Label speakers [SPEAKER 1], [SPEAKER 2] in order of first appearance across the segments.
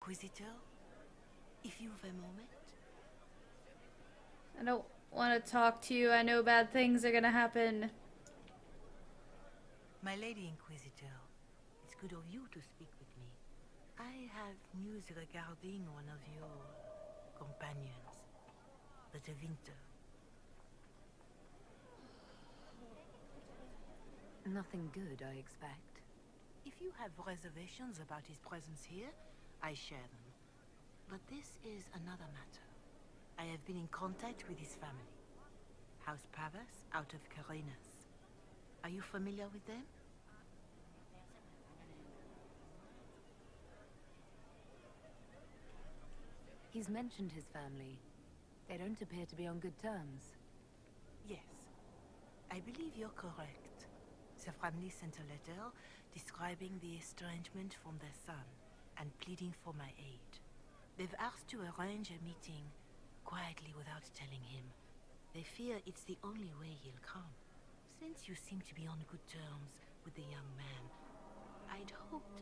[SPEAKER 1] Inquisitor, if you've a moment.
[SPEAKER 2] I don't want to talk to you. I know bad things are gonna happen.
[SPEAKER 1] My Lady Inquisitor, it's good of you to speak with me. I have news regarding one of your companions, the Tevinter.
[SPEAKER 3] Nothing good, I expect.
[SPEAKER 1] If you have reservations about his presence here, I share them. But this is another matter. I have been in contact with his family. House Pavas out of Carenas. Are you familiar with them?
[SPEAKER 3] He's mentioned his family. They don't appear to be on good terms.
[SPEAKER 1] Yes. I believe you're correct. The family sent a letter describing the estrangement from their son and pleading for my aid. They've asked to arrange a meeting quietly without telling him. They fear it's the only way he'll come. Since you seem to be on good terms with the young man, I'd hoped...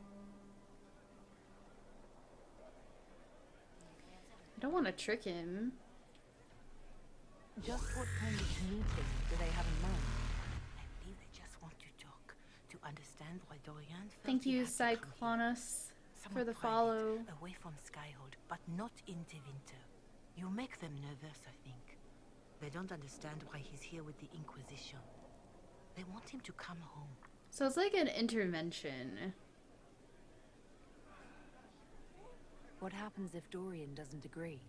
[SPEAKER 2] I don't want to trick him.
[SPEAKER 3] Just what kind of meeting do they have in mind?
[SPEAKER 1] I believe they just want to talk, to understand why Dorian felt
[SPEAKER 2] Thank
[SPEAKER 1] he
[SPEAKER 2] you,
[SPEAKER 1] had to come here.
[SPEAKER 2] Cyclonus, for
[SPEAKER 1] Somewhat
[SPEAKER 2] the
[SPEAKER 1] private,
[SPEAKER 2] follow.
[SPEAKER 1] away from Skyhold, but not in Tevinter. You make them nervous, I think. They don't understand why he's here with the Inquisition. They want him to come home.
[SPEAKER 2] So it's like an intervention.
[SPEAKER 3] What happens if Dorian doesn't agree?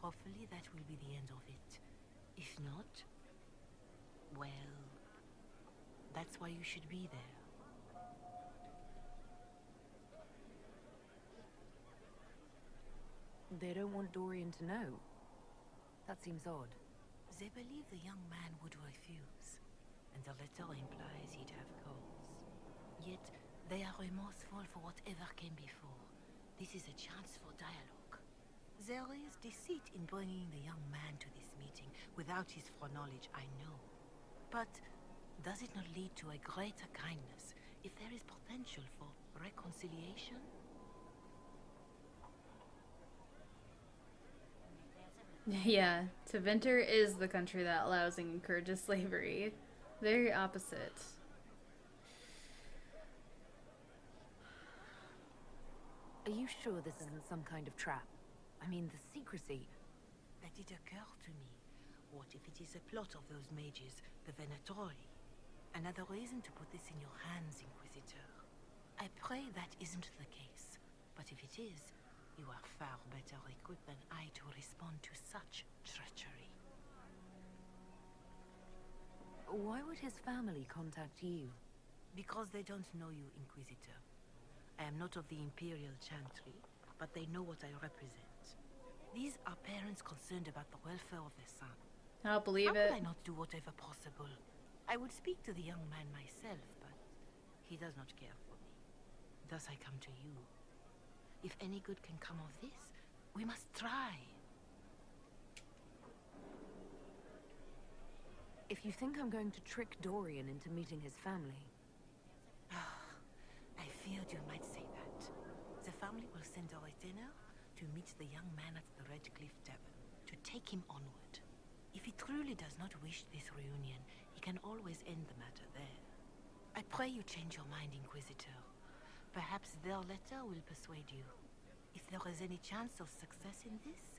[SPEAKER 1] Hopefully that will be the end of it. If not, well, that's why you should be there.
[SPEAKER 3] They don't want Dorian to know. That seems odd.
[SPEAKER 1] They believe the young man would refuse, and the letter implies he'd have cause. Yet, they are remorseful for whatever came before. This is a chance for dialogue. There is deceit in bringing the young man to this meeting without his foreknowledge, I know. But does it not lead to a greater kindness if there is potential for reconciliation?
[SPEAKER 2] Yeah, Tevinter is the country that allows and encourages slavery. Very opposite.
[SPEAKER 3] Are you sure this isn't some kind of trap? I mean, the secrecy.
[SPEAKER 1] That did occur to me. What if it is a plot of those mages, the Venatori? Another reason to put this in your hands, Inquisitor. I pray that isn't the case. But if it is, you are far better equipped than I to respond to such treachery.
[SPEAKER 3] Why would his family contact you?
[SPEAKER 1] Because they don't know you, Inquisitor. I am not of the Imperial Chantry, but they know what I represent. These are parents concerned about the welfare of their son.
[SPEAKER 2] I'll believe
[SPEAKER 1] How
[SPEAKER 2] it.
[SPEAKER 1] could I not do whatever possible? I would speak to the young man myself, but he does not care for me. Thus I come to you. If any good can come of this, we must try.
[SPEAKER 3] If you think I'm going to trick Dorian into meeting his family...
[SPEAKER 1] I feared you might say that. The family will send a retainer to meet the young man at the Red Cliff Tavern, to take him onward. If he truly does not wish this reunion, he can always end the matter there. I pray you change your mind, Inquisitor. Perhaps their letter will persuade you. If there is any chance of success in this,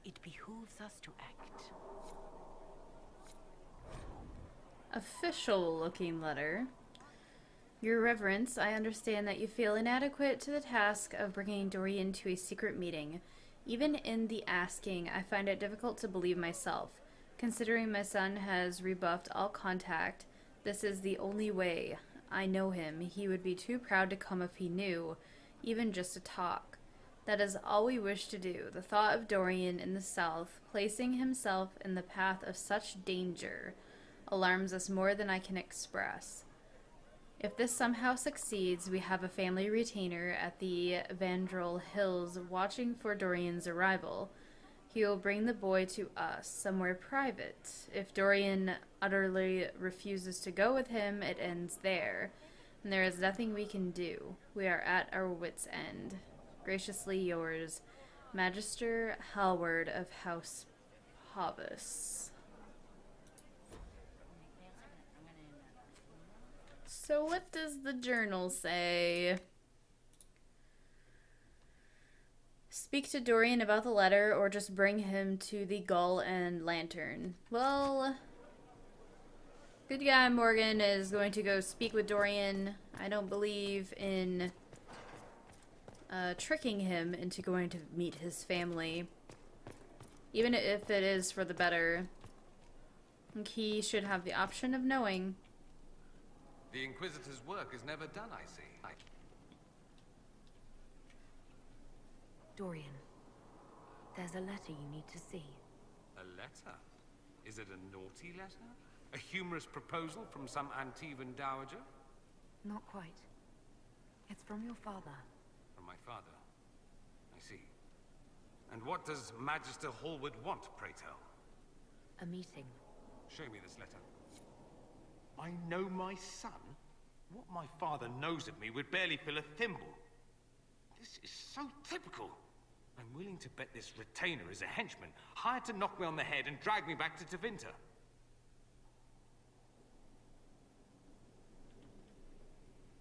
[SPEAKER 1] it behooves us to act.
[SPEAKER 2] Official looking letter. Your Reverence, I understand that you feel inadequate to the task of bringing Dorian to a secret meeting. Even in the asking, I find it difficult to believe myself. Considering my son has rebuffed all contact, this is the only way. I know him. He would be too proud to come if he knew, even just to talk. That is all we wish to do. The thought of Dorian in the south, placing himself in the path of such danger, alarms us more than I can express. If this somehow succeeds, we have a family retainer at the Vandrel Hills watching for Dorian's arrival. He will bring the boy to us, somewhere private. If Dorian utterly refuses to go with him, it ends there, and there is nothing we can do. We are at our wits' end. Graciously yours, Magister Halward of House Hobbus. So what does the journal say? Speak to Dorian about the letter or just bring him to the Gull and Lantern. Well, good guy Morgan is going to go speak with Dorian. I don't believe in tricking him into going to meet his family. Even if it is for the better. I think he should have the option of knowing.
[SPEAKER 4] The Inquisitor's work is never done, I see.
[SPEAKER 3] Dorian, there's a letter you need to see.
[SPEAKER 4] A letter? Is it a naughty letter? A humorous proposal from some Antivan dowager?
[SPEAKER 3] Not quite. It's from your father.
[SPEAKER 4] From my father? I see. And what does Magister Hallward want, pray tell?
[SPEAKER 3] A meeting.
[SPEAKER 4] Show me this letter. I know my son? What my father knows of me would barely fill a thimble. This is so typical. I'm willing to bet this retainer is a henchman, hired to knock me on the head and drag me back to Tevinter.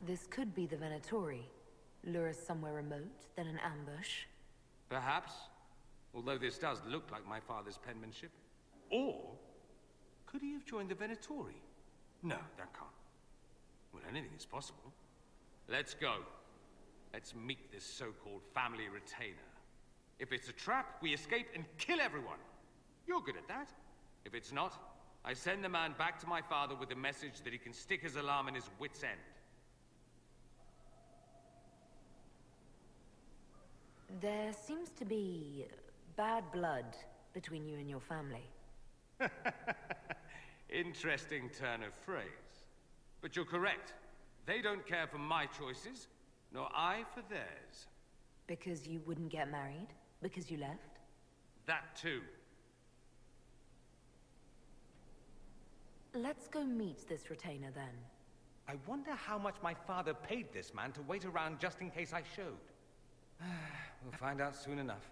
[SPEAKER 3] This could be the Venatori. Lure us somewhere remote, then an ambush.
[SPEAKER 4] Perhaps. Although this does look like my father's penmanship. Or could he have joined the Venatori? No, that can't. Well, anything is possible. Let's go. Let's meet this so-called family retainer. If it's a trap, we escape and kill everyone. You're good at that. If it's not, I send the man back to my father with a message that he can stick his alarm in his wit's end.
[SPEAKER 3] There seems to be bad blood between you and your family.
[SPEAKER 4] Interesting turn of phrase. But you're correct. They don't care for my choices, nor I for theirs.
[SPEAKER 3] Because you wouldn't get married? Because you left?
[SPEAKER 4] That too.
[SPEAKER 3] Let's go meet this retainer then.
[SPEAKER 4] I wonder how much my father paid this man to wait around just in case I showed. We'll find out soon enough.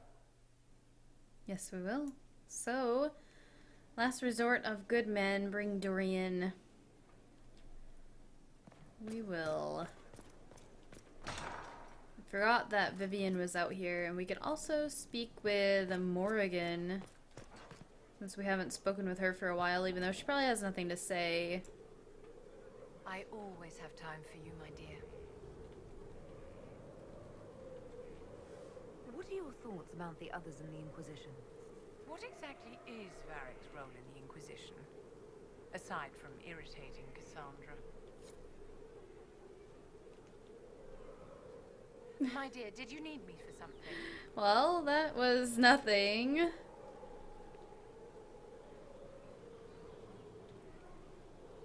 [SPEAKER 2] Yes, we will. So, last resort of good men, bring Dorian. We will. Forgot that Vivian was out here, and we could also speak with Morrigan, since we haven't spoken with her for a while, even though she probably has nothing to say.
[SPEAKER 5] I always have time for you, my dear.
[SPEAKER 3] What are your thoughts about the others in the Inquisition?
[SPEAKER 5] What exactly is Varric's role in the Inquisition? Aside from irritating Cassandra. My dear, did you need me for something?
[SPEAKER 2] Well, that was nothing.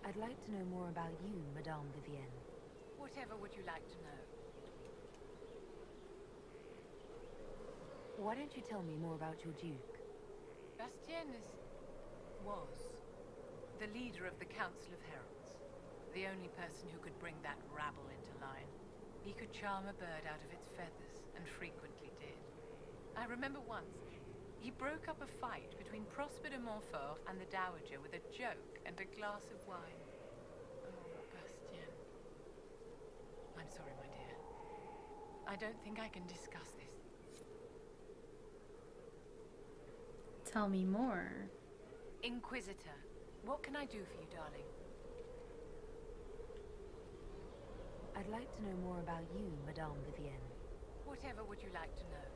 [SPEAKER 3] I'd like to know more about you, Madame Vivienne.
[SPEAKER 5] Whatever would you like to know?
[SPEAKER 3] Why don't you tell me more about your Duke?
[SPEAKER 5] Bastien was the leader of the Council of Heralds. The only person who could bring that rabble into line. He could charm a bird out of its feathers, and frequently did. I remember once, he broke up a fight between Prosper de Montfort and the Dowager with a joke and a glass of wine. Oh, Bastien. I'm sorry, my dear. I don't think I can discuss this.
[SPEAKER 2] Tell me more.
[SPEAKER 5] Inquisitor, what can I do for you, darling?
[SPEAKER 3] I'd like to know more about you, Madame Vivienne.
[SPEAKER 5] Whatever would you like to know?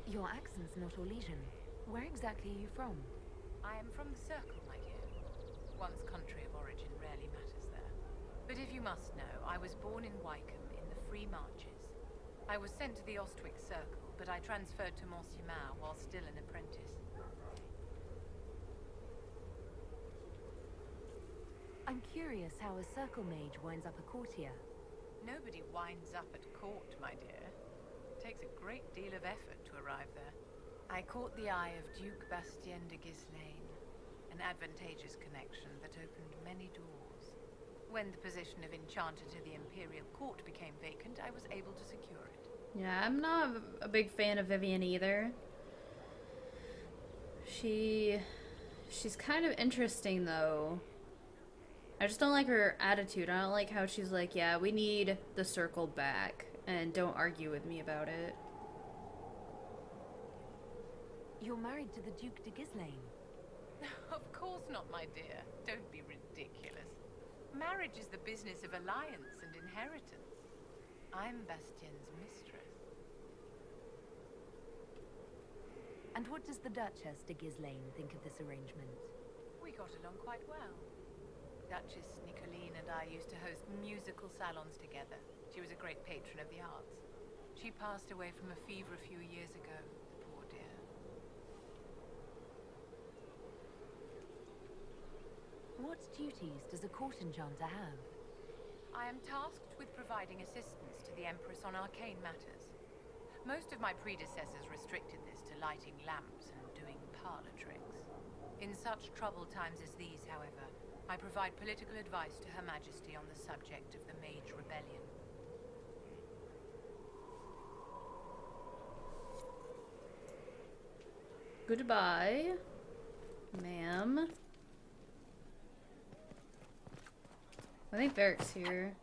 [SPEAKER 3] Your accent's not Orlesian. Where exactly are you from?
[SPEAKER 5] I am from the Circle, my dear. One's country of origin rarely matters there. But if you must know, I was born in Wycombe in the Free Marches. I was sent to the Ostwick Circle, but I transferred to Monsieurmar while still an apprentice.
[SPEAKER 3] I'm curious how a Circle Mage winds up a courtier.
[SPEAKER 5] Nobody winds up at court, my dear. It takes a great deal of effort to arrive there. I caught the eye of Duke Bastien de Ghislaine, an advantageous connection that opened many doors. When the position of Enchanter to the Imperial Court became vacant, I was able to secure it.
[SPEAKER 2] Yeah, I'm not a big fan of Vivian either. She's kind of interesting though. I just don't like her attitude. I don't like how she's like, yeah, we need the circle back, and don't argue with me about it.
[SPEAKER 3] You're married to the Duke de Ghislaine.
[SPEAKER 5] Of course not, my dear. Don't be ridiculous. Marriage is the business of alliance and inheritance. I'm Bastien's mistress.
[SPEAKER 3] And what does the Duchess de Ghislaine think of this arrangement?
[SPEAKER 5] We got along quite well. Duchess Nicoline and I used to host musical salons together. She was a great patron of the arts. She passed away from a fever a few years ago, the poor dear.
[SPEAKER 3] What duties does a court enchanter have?
[SPEAKER 5] I am tasked with providing assistance to the Empress on arcane matters. Most of my predecessors restricted this to lighting lamps and doing parlor tricks. In such troubled times as these, however, I provide political advice to Her Majesty on the subject of the Mage Rebellion.
[SPEAKER 2] Goodbye, ma'am. I think Varric's here.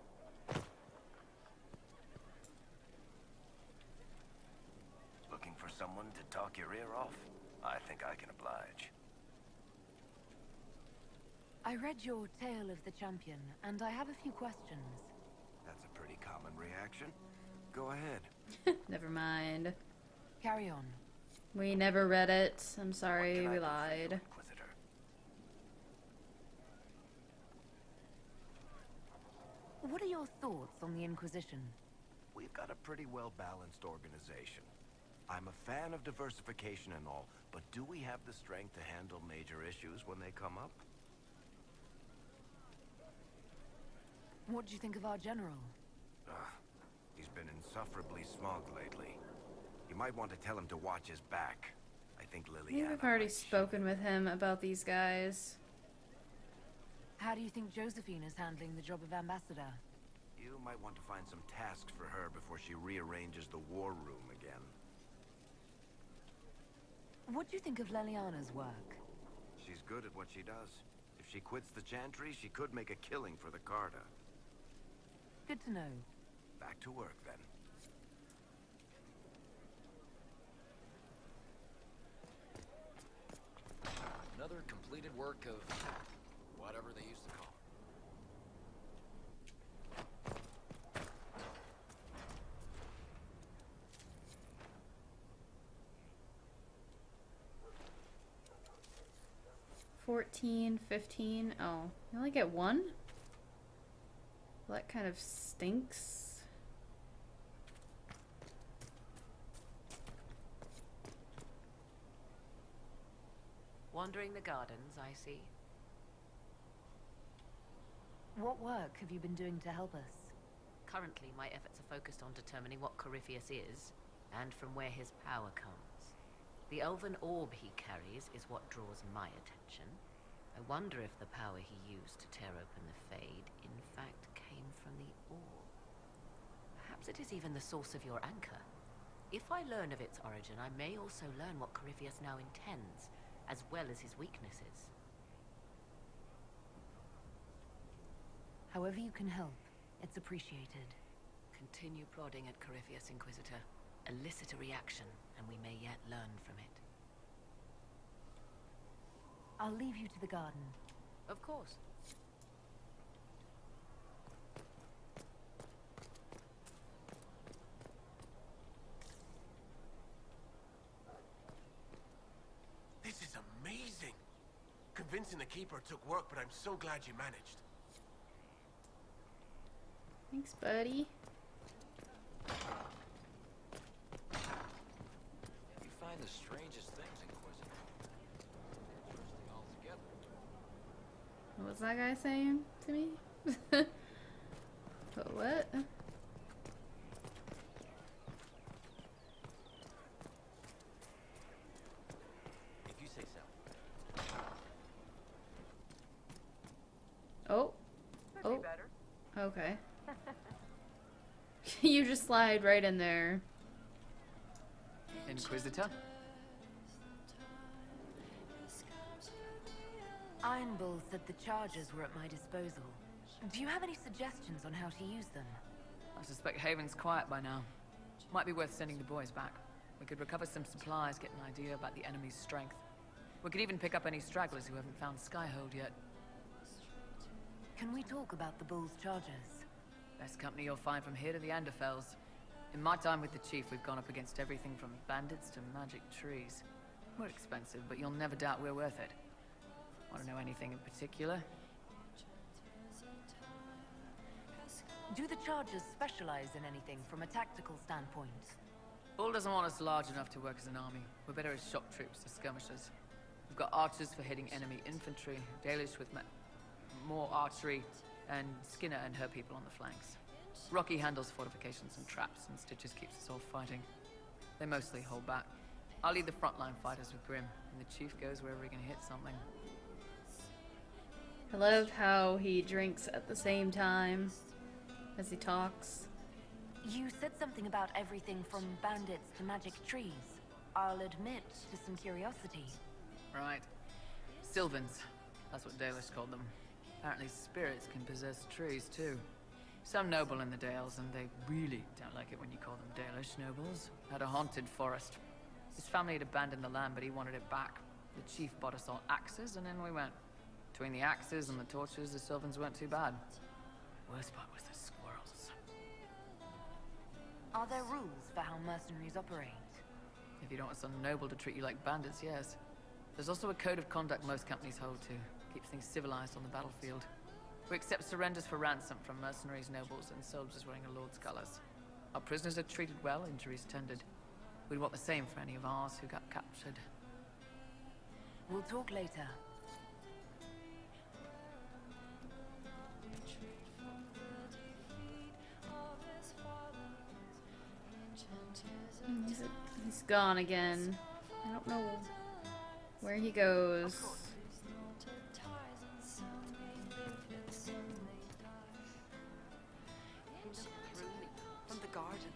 [SPEAKER 6] Looking for someone to talk your ear off? I think I can oblige.
[SPEAKER 3] I read your Tale of the Champion, and I have a few questions.
[SPEAKER 6] That's a pretty common reaction. Go ahead.
[SPEAKER 2] Never mind.
[SPEAKER 3] Carry on.
[SPEAKER 2] We never read it. I'm
[SPEAKER 6] What
[SPEAKER 2] sorry,
[SPEAKER 6] can I
[SPEAKER 2] we
[SPEAKER 6] do for you,
[SPEAKER 2] lied.
[SPEAKER 6] Inquisitor?
[SPEAKER 3] What are your thoughts on the Inquisition?
[SPEAKER 6] We've got a pretty well-balanced organization. I'm a fan of diversification and all, but do we have the strength to handle major issues when they come up?
[SPEAKER 3] What do you think of our general?
[SPEAKER 6] He's been insufferably smug lately. You might want to tell him to watch his back. I think
[SPEAKER 2] I think
[SPEAKER 6] Liliana
[SPEAKER 2] we've already
[SPEAKER 6] might
[SPEAKER 2] spoken with him about these guys.
[SPEAKER 3] How do you think Josephine is handling the job of ambassador?
[SPEAKER 6] You might want to find some tasks for her before she rearranges the war room again.
[SPEAKER 3] What do you think of Liliana's work?
[SPEAKER 6] She's good at what she does. If she quits the Chantry, she could make a killing for the Carta.
[SPEAKER 3] Good to know.
[SPEAKER 6] Back to work, then.
[SPEAKER 7] Another completed work of whatever they used to call it.
[SPEAKER 2] 14, 15. Oh, you only get one? Well, that kind of stinks.
[SPEAKER 8] Wandering the gardens, I see.
[SPEAKER 3] What work have you been doing to help us?
[SPEAKER 8] Currently, my efforts are focused on determining what Corypheus is, and from where his power comes. The elven orb he carries is what draws my attention. I wonder if the power he used to tear open the Fade, in fact, came from the orb. Perhaps it is even the source of your anchor. If I learn of its origin, I may also learn what Corypheus now intends, as well as his weaknesses.
[SPEAKER 3] However you can help, it's appreciated.
[SPEAKER 8] Continue prodding at Corypheus, Inquisitor. Elicit a reaction, and we may yet learn from it.
[SPEAKER 3] I'll leave you to the garden.
[SPEAKER 8] Of course.
[SPEAKER 4] This is amazing. Convincing the Keeper took work, but I'm so glad you managed.
[SPEAKER 2] Thanks, buddy.
[SPEAKER 7] You find the strangest things, Inquisitor. Interesting altogether.
[SPEAKER 2] What was that guy saying to me? But what?
[SPEAKER 7] If you say so.
[SPEAKER 2] Oh.
[SPEAKER 5] Could
[SPEAKER 2] Oh.
[SPEAKER 5] be better.
[SPEAKER 2] Okay. You just slide right in there.
[SPEAKER 9] Inquisitor?
[SPEAKER 3] Iron Bull said the charges were at my disposal. Do you have any suggestions on how to use them?
[SPEAKER 9] I suspect Haven's quiet by now. Might be worth sending the boys back. We could recover some supplies, get an idea about the enemy's strength. We could even pick up any stragglers who haven't found Skyhold yet.
[SPEAKER 3] Can we talk about the Bull's charges?
[SPEAKER 9] Best company you'll find from here to the Anderfells. In my time with the Chief, we've gone up against everything from bandits to magic trees. We're expensive, but you'll never doubt we're worth it. Want to know anything in particular?
[SPEAKER 3] Do the charges specialize in anything from a tactical standpoint?
[SPEAKER 9] Bull doesn't want us large enough to work as an army. We're better as shock troops or skirmishers. We've got archers for hitting enemy infantry, Dalish with more archery, and Skinner and her people on the flanks. Rocky handles fortifications and traps, and Stitches keeps us all fighting. They mostly hold back. I'll lead the frontline fighters with Grim, and the Chief goes wherever he can hit something.
[SPEAKER 2] I love how he drinks at the same time as he talks.
[SPEAKER 3] You said something about everything from bandits to magic trees. I'll admit to some curiosity.
[SPEAKER 9] Right. Sylvans. That's what Dalish called them. Apparently spirits can possess trees, too. Some noble in the Dales, and they really don't like it when you call them Dalish nobles, had a haunted forest. His family had abandoned the land, but he wanted it back. The Chief bought us all axes, and then we went. Between the axes and the torches, the Sylvans weren't too bad. Worst part was the squirrels.
[SPEAKER 3] Are there rules for how mercenaries operate?
[SPEAKER 9] If you don't want some noble to treat you like bandits, yes. There's also a code of conduct most companies hold to. Keeps things civilized on the battlefield. We accept surrenders for ransom from mercenaries, nobles, and soldiers wearing a lord's colors. Our prisoners are treated well, injuries tended. We'd want the same for any of ours who got captured.
[SPEAKER 3] We'll talk later.
[SPEAKER 2] He's gone again. I don't know where he goes.
[SPEAKER 10] From the garden.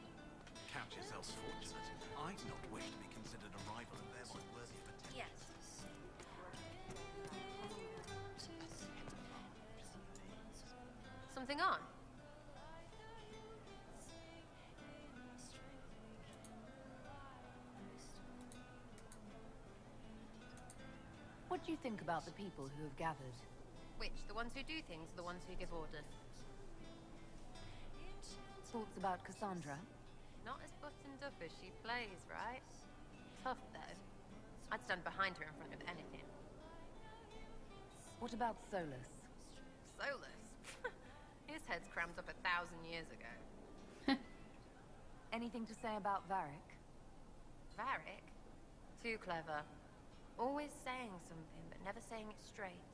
[SPEAKER 10] Count yourselves fortunate. I'd not wish to be considered a rival and thereby worthy of attention.
[SPEAKER 5] Yes. Something on?
[SPEAKER 3] What do you think about the people who have gathered?
[SPEAKER 5] Which? The ones who do things, or the ones who give orders?
[SPEAKER 3] Thoughts about Cassandra?
[SPEAKER 5] Not as buttoned up as she plays, right? Tough, though. I'd stand behind her in front of anything.
[SPEAKER 3] What about Solus?
[SPEAKER 5] Solus? His head's crammed up 1,000 years ago.
[SPEAKER 3] Anything to say about Varric?
[SPEAKER 5] Varric? Too clever. Always saying something, but never saying it straight.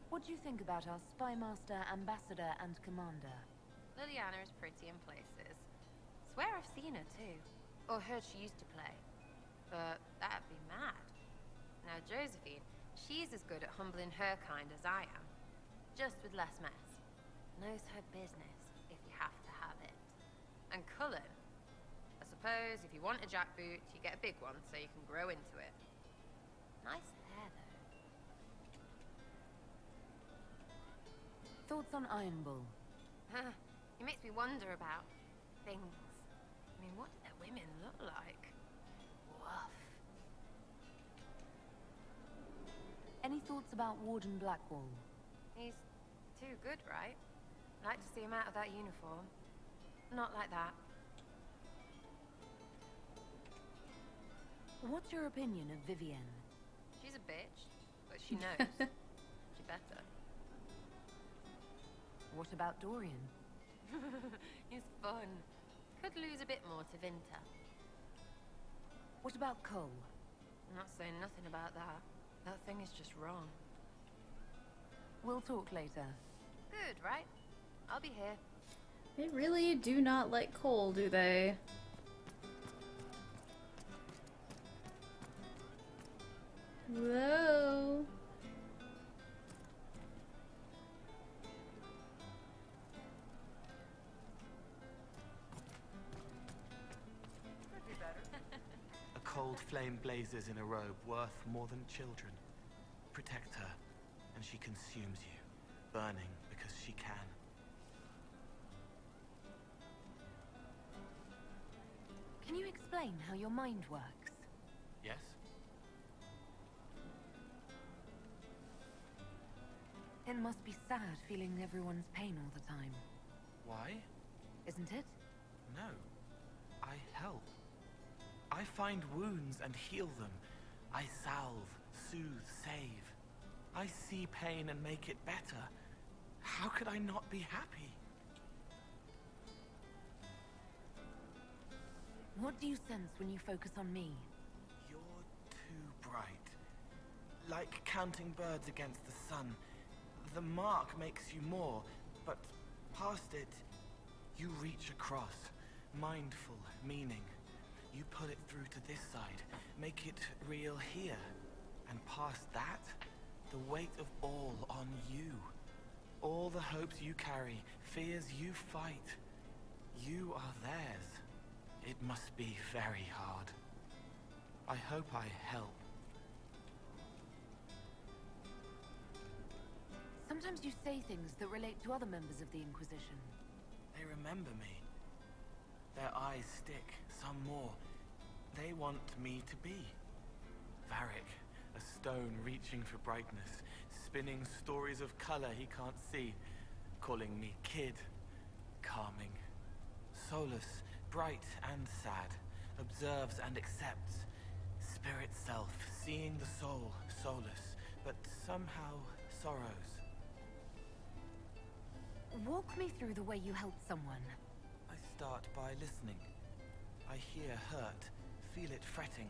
[SPEAKER 3] What do you think about our spymaster, ambassador, and commander?
[SPEAKER 5] Liliana is pretty in places. Swear I've seen her too. Or heard she used to play. But that'd be mad. Now Josephine, she's as good at humbling her kind as I am. Just with less mess. Knows her business, if you have to have it. And Cullen, I suppose if you want a jackboot, you get a big one so you can grow into it. Nice hair, though.
[SPEAKER 3] Thoughts on Iron Bull?
[SPEAKER 5] It makes me wonder about things. I mean, what do their women look like? Woof.
[SPEAKER 3] Any thoughts about Warden Blackwall?
[SPEAKER 5] He's too good, right? I'd like to see him out of that uniform. Not like that.
[SPEAKER 3] What's your opinion of Vivienne?
[SPEAKER 5] She's a bitch, but she knows. She better.
[SPEAKER 3] What about Dorian?
[SPEAKER 5] He's fun. Could lose a bit more to Vinter.
[SPEAKER 3] What about Cole?
[SPEAKER 5] I'm not saying nothing about that. That thing is just wrong.
[SPEAKER 3] We'll talk later.
[SPEAKER 5] Good, right? I'll be here.
[SPEAKER 2] They really do not like Cole, do they? Whoa.
[SPEAKER 11] flame blazes in a robe worth more than children. Protect her, and she consumes you, burning because she can.
[SPEAKER 3] Can you explain how your mind works?
[SPEAKER 11] Yes?
[SPEAKER 3] It must be sad feeling everyone's pain all the time,
[SPEAKER 11] Why?
[SPEAKER 3] isn't it?
[SPEAKER 11] No. I help. I find wounds and heal them. I salve, soothe, save. I see pain and make it better. How could I not be happy?
[SPEAKER 3] What do you sense when you focus on me?
[SPEAKER 11] You're too bright. Like counting birds against the sun. The mark makes you more, but past it, you reach across. Mindful meaning. You put it through to this side, make it real here. And past that, the weight of all on you. All the hopes you carry, fears you fight. You are theirs. It must be very hard. I hope I help.
[SPEAKER 3] Sometimes you say things that relate to other members of the Inquisition.
[SPEAKER 11] They remember me. Their eyes stick, some more. They want me to be. Varric, a stone reaching for brightness, spinning stories of color he can't see, calling me kid, calming. Solus, bright and sad, observes and accepts. Spirit self, seeing the soul, Solus, but somehow sorrows.
[SPEAKER 3] Walk me through the way you help someone.
[SPEAKER 11] I start by listening. I hear hurt, feel it fretting.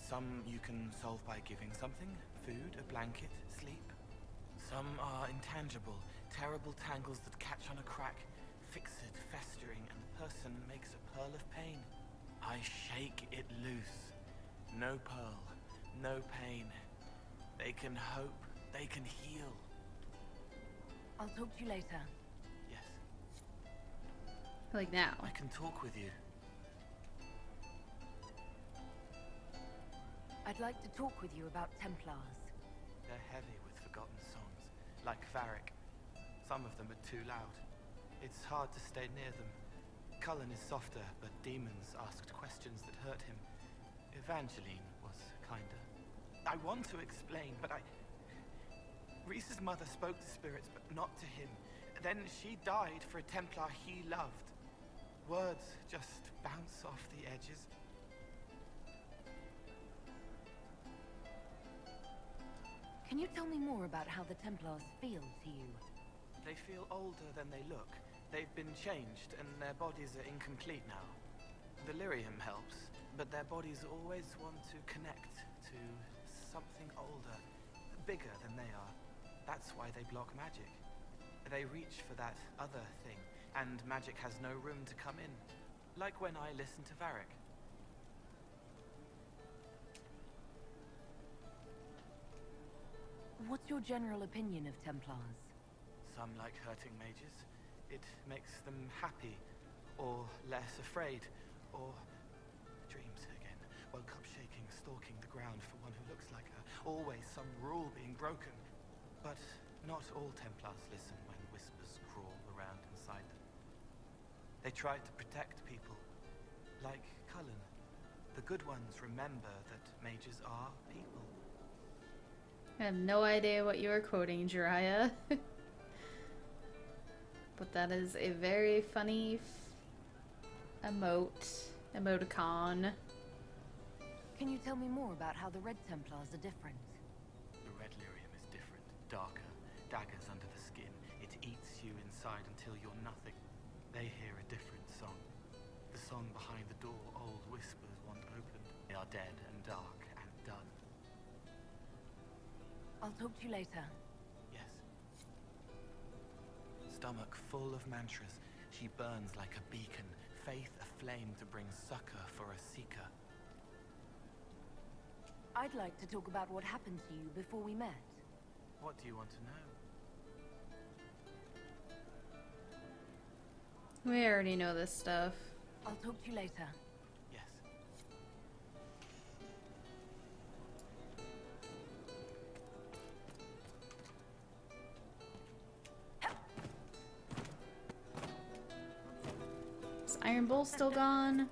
[SPEAKER 11] Some you can solve by giving something, food, a blanket, sleep. Some are intangible, terrible tangles that catch on a crack, fixed, festering, and the person makes a pearl of pain. I shake it loose. No pearl, no pain. They can hope, they can heal.
[SPEAKER 3] I'll talk to you later.
[SPEAKER 11] Yes,
[SPEAKER 2] Like now.
[SPEAKER 11] I can talk with you.
[SPEAKER 3] I'd like to talk with you about Templars.
[SPEAKER 11] They're heavy with forgotten songs, like Varric. Some of them are too loud. It's hard to stay near them. Cullen is softer, but demons asked questions that hurt him. Evangeline was kinder. I want to explain, but Reese's mother spoke to spirits, but not to him. Then she died for a Templar he loved. Words just bounce off the edges.
[SPEAKER 3] Can you tell me more about how the Templars feel to you?
[SPEAKER 11] They feel older than they look. They've been changed, and their bodies are incomplete now. Delirium helps, but their bodies always want to connect to something older, bigger than they are. That's why they block magic. They reach for that other thing, and magic has no room to come in. Like when I listen to Varric.
[SPEAKER 3] What's your general opinion of Templars?
[SPEAKER 11] Some like hurting mages. It makes them happy, or less afraid, or dreams again. Woke up shaking, stalking the ground for one who looks like her. Always some rule being broken. But not all Templars listen when whispers crawl around inside them. They try to protect people, like Cullen. The good ones remember that mages are people.
[SPEAKER 2] I have no idea what you are quoting, Jiraiya. But that is a very funny emoticon.
[SPEAKER 3] Can you tell me more about how the Red Templars are different?
[SPEAKER 11] The red lyrium is different, darker, daggers under the skin. It eats you inside until you're nothing. They hear a different song. The song behind the door old whispers want opened. They are dead and dark and done.
[SPEAKER 3] I'll talk to you later.
[SPEAKER 11] Yes. Stomach full of mantras, she burns like a beacon, faith aflame to bring succor for a seeker.
[SPEAKER 3] I'd like to talk about what happened to you before we met.
[SPEAKER 11] What do you want to know?
[SPEAKER 2] We already know this stuff.
[SPEAKER 3] I'll talk to you later.
[SPEAKER 11] Yes.
[SPEAKER 2] Iron Bull's still gone.